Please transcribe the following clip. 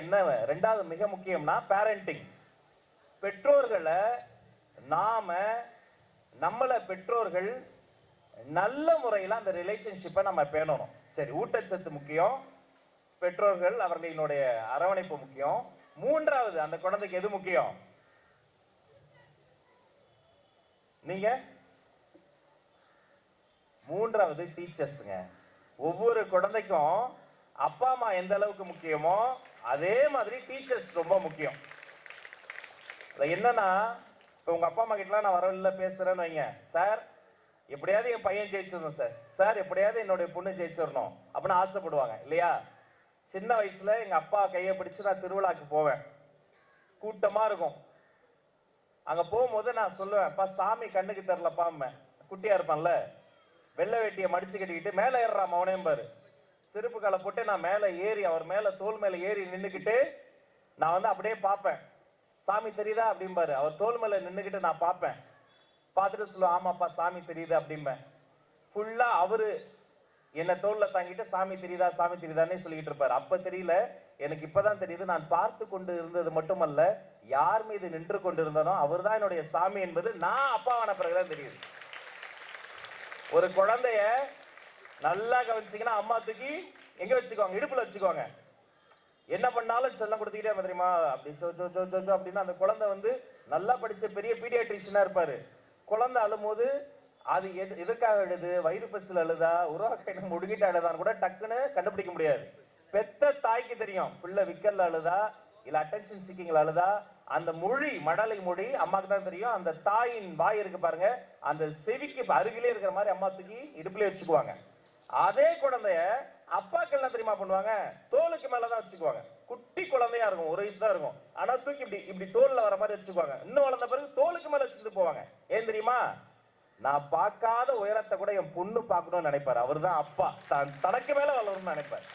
என்ன ரெண்டாவது மிக முக்கியம்னா பேரண்டிங். பெற்றோர்களை நம்மள பெற்றோர்கள் நல்ல முறையில் அந்த ரிலேஷன்ஷிப்பை நம்ம பேணணும். சரி, ஊட்டச்சத்து முக்கியம், பெற்றோர்கள் அவர்களினுடைய அரவணைப்பு முக்கியம். மூன்றாவது அந்த குழந்தைக்கு எது முக்கியம்? நீங்க மூன்றாவது டீச்சர்ஸ்ங்க. ஒவ்வொரு குழந்தைக்கும் அப்பா அம்மா எந்த அளவுக்கு முக்கியமோ அதே மாதிரி டீச்சர்ஸ் ரொம்ப முக்கியம். என்னன்னா, இப்ப உங்க அப்பா அம்மா கிட்ட நான் வரவில்லை பேசுறேன்னு வைங்க, சார் எப்படியாவது என் பையன் ஜெயிச்சிடணும் சார், சார் எப்படியாவது என்னுடைய பொண்ணு ஜெயிச்சிடணும் அப்படின்னு ஆசைப்படுவாங்க இல்லையா? சின்ன வயசுல எங்க அப்பா கையை பிடிச்சு நான் திருவிழாக்கு போவேன், கூட்டமா இருக்கும். அங்க போகும்போது நான் சொல்லுவேன், அப்பா சாமி கண்ணுக்கு தெரியலப்பா, குட்டியா இருப்பான்ல, வெள்ளை வேட்டியை மடிச்சு கட்டிக்கிட்டு மேல ஏறுறான் மவனையும் பாரு, செருப்பு காலை போட்டு நான் மேல ஏறி அவர் மேல தோல் மேல ஏறி நின்னுக்கிட்டு நான் வந்து அப்படியே பார்ப்பேன், சாமி தெரியுதா அப்படிம்பாரு. அவர் தோல் மேல நின்னுக்கிட்டு நான் பார்ப்பேன், பார்த்துட்டு சொல்லுவேன், ஆமாப்பா சாமி தெரியுது அப்படிம்பேன். ஃபுல்லா அவரு என்ன தோல்ல தாங்கிட்டு சாமி தெரியுதா சாமி தெரியுதான்னு சொல்லிட்டு இருப்பாரு. அப்ப தெரியல, எனக்கு இப்பதான் தெரியுது, நான் பார்த்து கொண்டு இருந்தது மட்டுமல்ல, யார் மீது நின்று கொண்டிருந்தனோ அவர் தான் என்னுடைய சாமி என்பது நான் அப்பாவான பிறகுதான் தெரியுது. ஒரு குழந்தைய நல்லா கவனிச்சீங்கன்னா அம்மா தூக்கி எங்க வச்சுக்கோங்க, இடுப்புல வச்சுக்கோங்க, என்ன பண்ணாலும் செல்லம் கொடுத்துக்கிட்டே தெரியுமா அப்படி அப்படின்னா அந்த குழந்தை வந்து நல்லா படிச்ச பெரிய பீடியாட்ரிஷியனா இருப்பாரு. குழந்தை அழும்போது அது எதுக்காக அழுது, வயிறு பசில் அழுதா, உருவாக்க முடுங்கிட்டு அழுதான்னு கூட டக்குன்னு கண்டுபிடிக்க முடியாது. பெத்த தாய்க்கு தெரியும் பிள்ளை விக்கல்ல அழுதா இல்ல அட்டென்ஷன் சீக்கிங்ல அழுதா. அந்த மொழி, மடலை மொழி அம்மாக்கு தான் தெரியும். அந்த தாயின் வாய் இருக்கு பாருங்க, அந்த செவிக்கு அருகிலே இருக்கிற மாதிரி அம்மா தூக்கி இடுப்புல வச்சுக்குவாங்க. அதே குழந்தைய அப்பாக்கள் என்ன தெரியுமா பண்ணுவாங்க, தோலுக்கு மேலதான் வச்சுக்குவாங்க. குட்டி குழந்தையா இருக்கும், ஒரு வயசு தான் இருக்கும், ஆனா தூக்கி இப்படி இப்படி தோல்ல வர மாதிரி வச்சுக்குவாங்க. இன்னும் வளர்ந்த பிறகு தோலுக்கு மேல வச்சுட்டு போவாங்க. ஏன் தெரியுமா? நான் பார்க்காத உயரத்தை கூட என் பொண்ணு பார்க்கணும்னு நினைப்பாரு. அவர் தான் அப்பா, தனக்கு மேல வளரும்னு நினைப்பாரு.